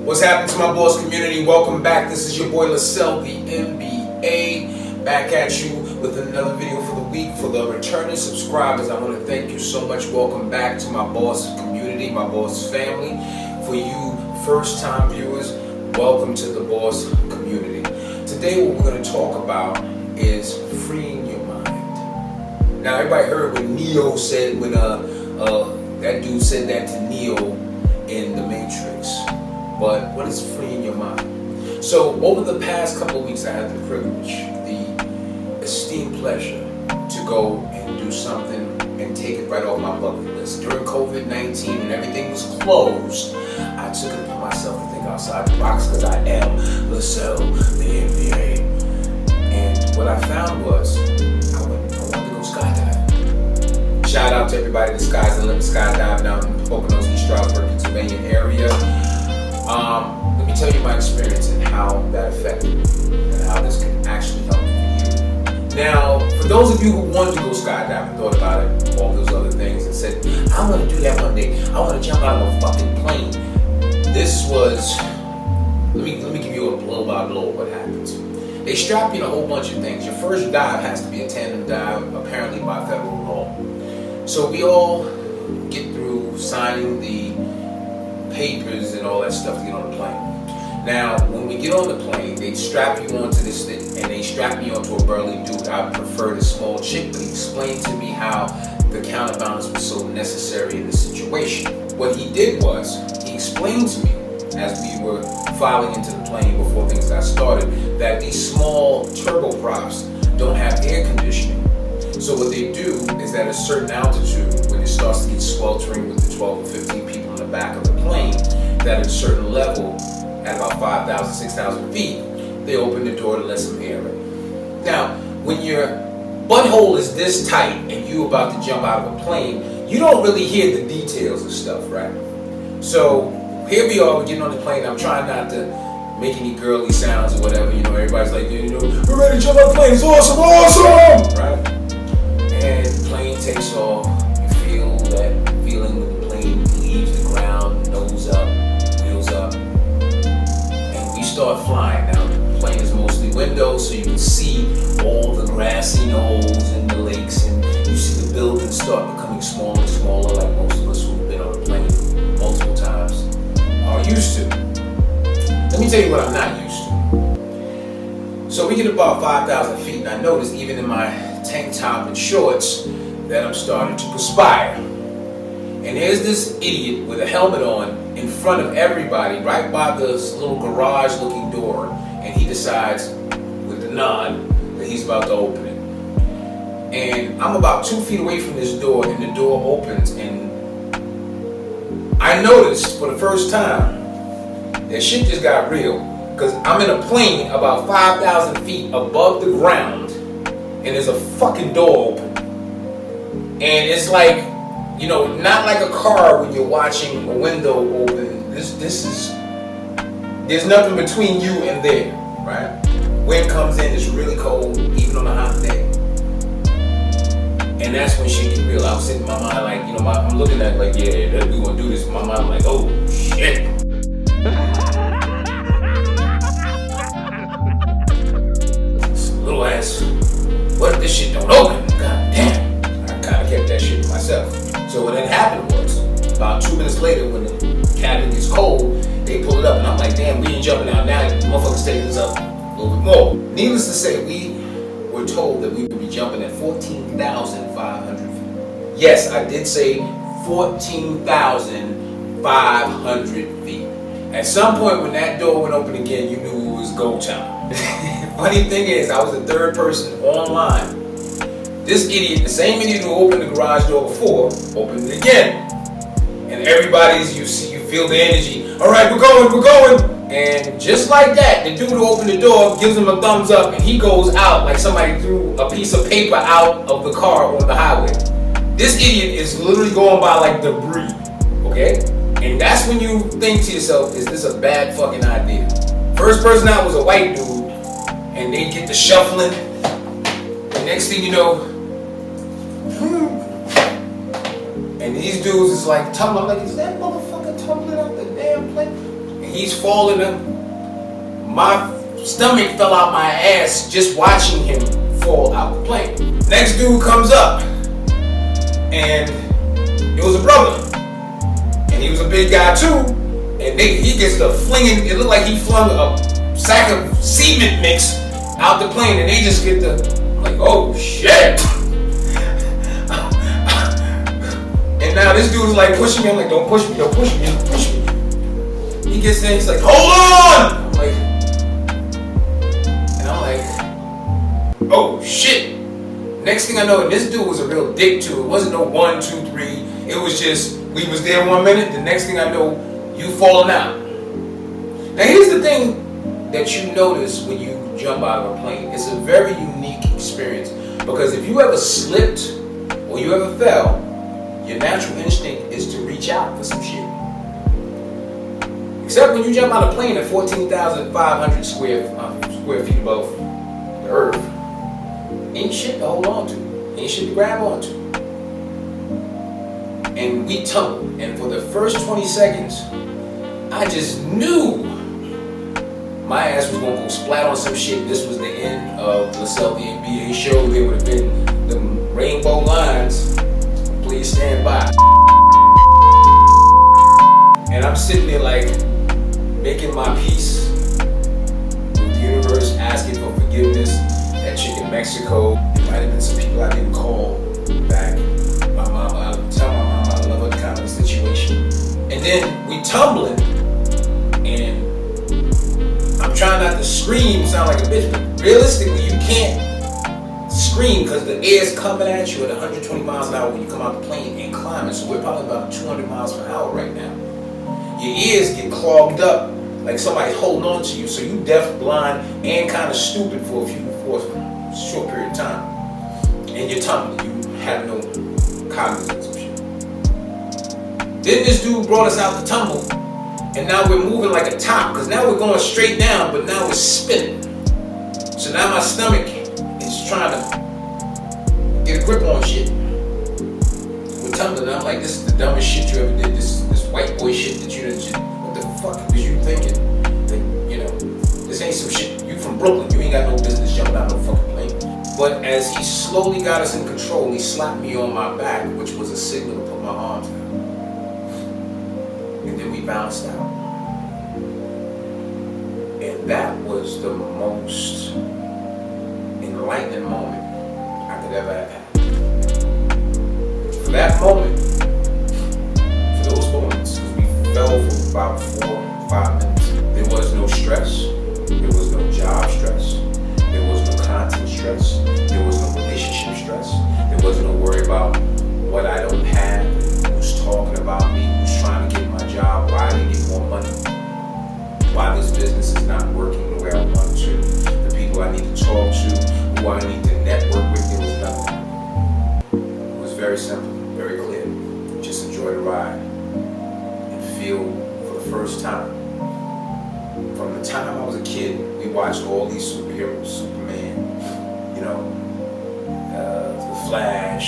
What's happening to my boss community? Welcome back. This is your boy Lascel, the M.B.A. Back at you with another video for the week. For the returning subscribers, I want to thank you so much. Welcome back to my boss community, my boss family. For you first-time viewers, welcome to the boss community. Today what we're going to talk about is freeing your mind. Now everybody heard what Neo said when that dude said that to Neo in The Matrix. But what is freeing your mind? So over the past couple of weeks, I had the privilege, the esteemed pleasure to go and do something and take it right off my bucket list. During COVID-19, when everything was closed, I took it upon myself to think outside the box because I am Lascel, the M.B.A. And what I found was I wanted to go skydiving. Shout out to everybody that Sky's the Limit skydiving out in Poconos, East Stroudsburg, Pennsylvania area. Let me tell you my experience and how that affected me and how this can actually help you. Now, for those of you who wanted to go skydiving, thought about it, all those other things, and said, I want to do that one day. I want to jump out of a fucking plane. This was, let me give you a blow by blow of what happens. They strap you in a whole bunch of things. Your first dive has to be a tandem dive, apparently by federal law. So we all get through signing the papers and all that stuff to get on the plane. Now, when we get on the plane, they strap you onto this thing, and they strap me onto a burly dude. I prefer the small chick, but he explained to me how the counterbalance was so necessary in this situation. What he did was, he explained to me, as we were filing into the plane before things got started, that these small turboprops don't have air conditioning. So what they do is that at a certain altitude, when it starts to get sweltering with the 12 or 15 people in the back of the plane, that at a certain level, at about 5,000, 6,000 feet, they open the door to let some air in. Now, when your butthole is this tight and you about to jump out of a plane, you don't really hear the details of stuff, right? So here we are, we're getting on the plane. I'm trying not to make any girly sounds or whatever. You know, everybody's like, we're ready to jump out the plane. It's awesome, awesome, right? And the plane takes off. You feel that feeling when the plane leaves the ground, nose up, wheels up, and we start flying. Now the plane is mostly windows, so you can see all the grassy knolls and the lakes, and you see the buildings start becoming smaller and smaller, like most of us who've been on a plane multiple times are used to. Let me tell you what I'm not used to. So we get about 5,000 feet, and I notice even in my tank top and shorts that I'm starting to perspire. And here's this idiot with a helmet on in front of everybody right by this little garage looking door, and he decides with the nod that he's about to open it. And I'm about 2 feet away from this door, and the door opens, and I noticed for the first time that shit just got real, because I'm in a plane about 5,000 feet above the ground, and there's a fucking door open. And it's like, you know, not like a car when you're watching a window open. This is, there's nothing between you and there, right? Wind comes in, it's really cold, even on a hot day. And that's when shit get real. I was sitting in my mind like, you know, I'm looking at it like, yeah, we gonna do this. In my mind, I'm like, oh, shit. Little ass, what if this shit don't open? God damn. I kind of kept that shit to myself. So what had happened was, about 2 minutes later, when the cabin gets cold, they pull it up, and I'm like, damn, we ain't jumping out now. The motherfuckers taking this up a little bit more. Needless to say, we were told that we would be jumping at 14,500 feet. Yes, I did say 14,500 feet. At some point when that door went open again, you knew it was go time. Funny thing is, I was the third person online. This idiot, the same idiot who opened the garage door before, opened it again. And everybody's, you feel the energy. All right, we're going. And just like that, the dude who opened the door gives him a thumbs up, and he goes out like somebody threw a piece of paper out of the car on the highway. This idiot is literally going by like debris, okay? And that's when you think to yourself, is this a bad fucking idea? First person out was a white dude, and they get to shuffling. And next thing you know, and these dudes is like tumbling. I'm like, is that motherfucker tumbling out the damn plane? And he's falling my stomach fell out my ass just watching him fall out the plane. Next dude comes up, and it was a brother, and he was a big guy too, and he gets the flinging. It looked like he flung a sack of cement mix out the plane, and they just get the like, oh shit. And now this dude is like pushing me. I'm like, don't push me, don't push me, don't push me. He gets there, he's like, hold on. I'm like, oh shit. Next thing I know, and this dude was a real dick too. It wasn't no 1, 2, 3. It was just, we was there 1 minute, the next thing I know, you falling out. Now here's the thing that you notice when you jump out of a plane. It's a very unique experience, because if you ever slipped or you ever fell, your natural instinct is to reach out for some shit. Except when you jump out of a plane at 14,500 square feet above the earth. Ain't shit to hold on to. Ain't shit to grab onto. And we tumbled. And for the first 20 seconds, I just knew my ass was gonna go splat on some shit. This was the end of Lascel, the M.B.A. show. There would have been the rainbow lines. Please stand by. And I'm sitting there like making my peace with the universe, asking for forgiveness. That chick in Mexico, there might have been some people I didn't call back. My mama, I tell my mama I love her kind of situation. And then we tumbling, and I'm trying not to scream, sound like a bitch, but realistically you can't scream because the air's coming at you at 120 miles an hour when you come out the plane and climbing. So we're probably about 200 miles per hour right now. Your ears get clogged up like somebody's holding on to you, so you deaf, blind, and kind of stupid for a short period of time. And you're tumbling, you have no cognizance of shit. Then this dude brought us out the tumble, and now we're moving like a top, because now we're going straight down, but now we're spinning. So now my stomach is trying to get a grip on shit. We're tumbling, and I'm like, this is the dumbest shit you ever did. This white boy shit that you did. What the fuck was you thinking? That, you know, this ain't some shit. You from Brooklyn, you ain't got no business jumping out no fucking plane. But as he slowly got us in control, he slapped me on my back, which was a signal to put my arms out. And then we bounced out. And that was the most enlightening moment I could ever have had. For that moment, for those moments, because we fell for about 4 or 5 minutes, there was no stress, there was no job stress, there was no content stress, there was no relationship stress, there wasn't no worry about what I don't have, who's talking about me, who's trying to get my job, why I didn't get more money, why this business is not working the way I want to, the people I need to talk to, who I need to network with. There was nothing. It was very simple, very clear. Just enjoy the ride and feel for the first time. From the time I was a kid, we watched all these superheroes, Superman, you know, the Flash,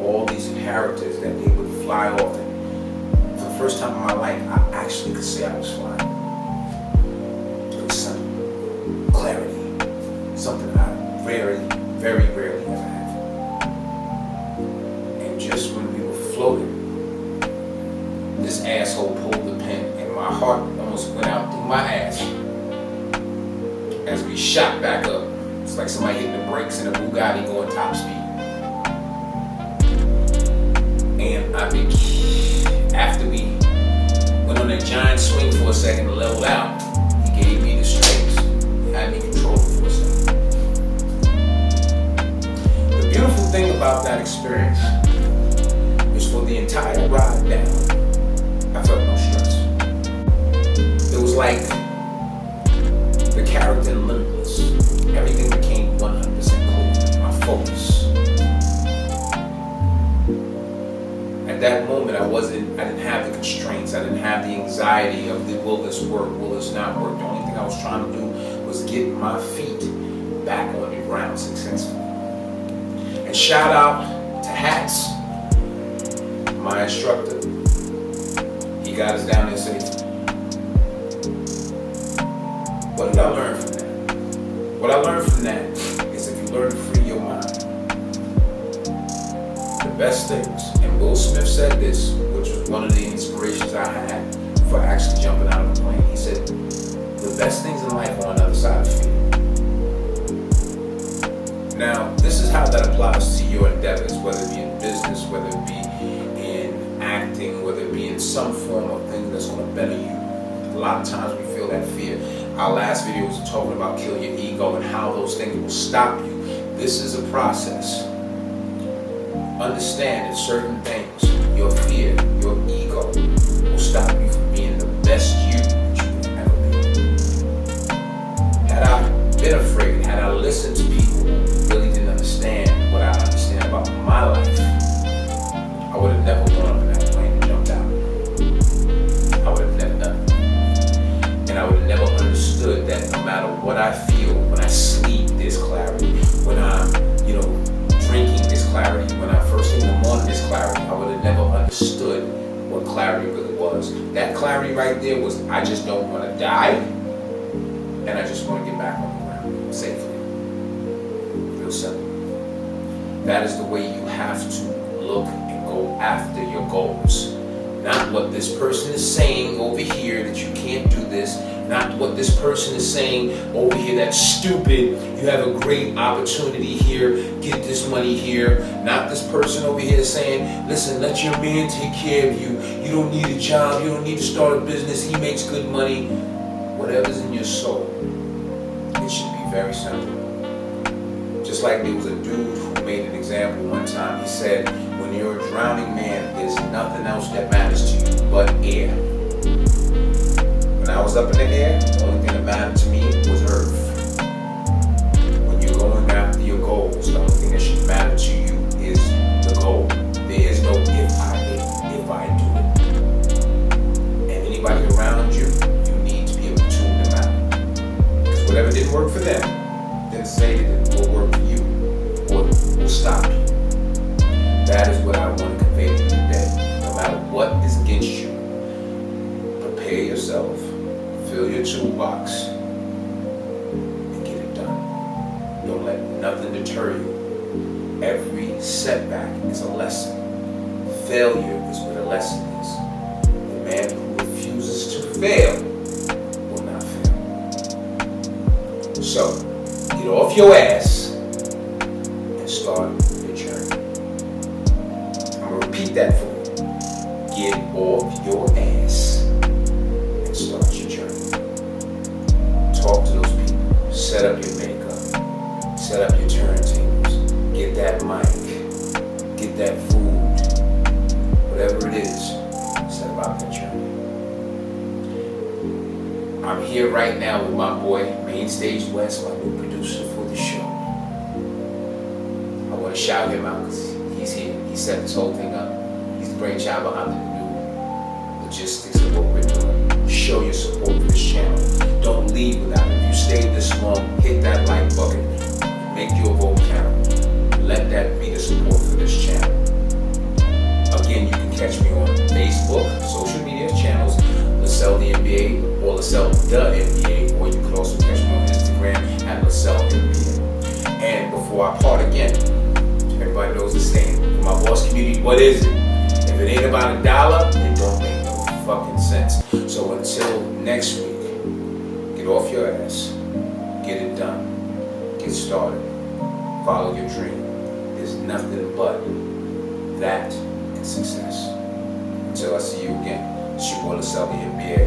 all these characters that they would fly off. And for the first time in my life, I actually could say I was flying. It was simple, clarity, something I very rarely ever had. And just when we were floating, this asshole pulled the pin, and my heart almost went out through my ass as we shot back up. It's like somebody hitting the brakes in a Bugatti going top speed. And after we went on that giant swing for a second and leveled out, he gave me the strings. He had me controlled for a second. The beautiful thing about that experience is for the entire ride down, I felt no stress. It was like the character in Limitless. Everything became 100% clear. My focus. At that moment, I didn't have the constraints. I didn't have the anxiety of will this work, will this not work. The only thing I was trying to do was get my feet back on the ground successfully. And shout out to Hats, my instructor. He got us down there safely. What did I learn from that? What I learned from that is if you learn to free your mind, the best things, and Will Smith said this, which was one of the inspirations I had for actually jumping out of the plane. He said, the best things in life are on the other side of fear. Now, this is how that applies to your endeavors, whether it be in business, whether it be in acting, whether it be in some form of thing that's going to better you. A lot of times we feel that fear. Our last video was talking about kill your ego and how those things will stop you. This is a process. Understand that certain things, your fear, your ego, will stop you from being the best you that you can ever be. Had I been afraid, had I listened to people who really didn't understand what I understand about my life, I would have never gone up in that plane and jumped out. I would have never done it. And I would have never understood that no matter what I feel, when I sleep, there's clarity. When I'm, drinking, there's clarity. When I first thing in the morning, there's clarity. I would have never understood what clarity really was. That clarity right there was, I just don't want to die, and I just want to get back on the ground safely. Real simple. That is the way you have to look and go after your goals. Not what this person is saying over here that you can't do this. Not what this person is saying over here that's stupid. You have a great opportunity here. Get this money here. Not this person over here saying, listen, let your man take care of you. You don't need a job. You don't need to start a business. He makes good money. Whatever's in your soul, it should be very simple. Just like there was a dude who made an example one time. He said, when you're a drowning man, there's nothing else that matters to you but air. When I was up in the air, the only thing that mattered to me was earth. When you're going after your goals, the only thing that should matter to you is the goal. There is no if I do it. And anybody around you, you need to be able to tune them out. Because whatever didn't work for them, didn't say that it will work for you or will stop you. That is what I want to convey to you today. No matter what is against you, prepare yourself, fill your toolbox, and get it done. Don't let nothing deter you. Every setback is a lesson. Failure is what a lesson is. The man who refuses to fail will not fail. So, get off your ass and start your journey. I'm going to repeat that for you. Get off your ass and start your journey. Talk to those people. Set up your makeup. Set up your turntables. Get that mic. Get that food. Whatever it is, set about that journey. I'm here right now with my boy, Mainstage West, my new producer for the show. I want to shout him out because he's here. He set this whole thing up. He's the brainchild behind the new logistics of what we're doing. Show your support for this channel. Don't leave without it. If you stayed this long, hit that like button. Make your vote count. Let that be the support for this channel. Again, you can catch me on Facebook, social media channels, Lascel the M.B.A. or Lascel the M.B.A. or you can also catch me on Instagram at Lascel M.B.A. And before I part again, everybody knows the saying. For my boss community, what is it? If it ain't about $1, it don't make no fucking sense. So until next week, get off your ass, get it done, get started, follow your dream. There's nothing but that and success. Until I see you again, it's your boy Lascel the M.B.A.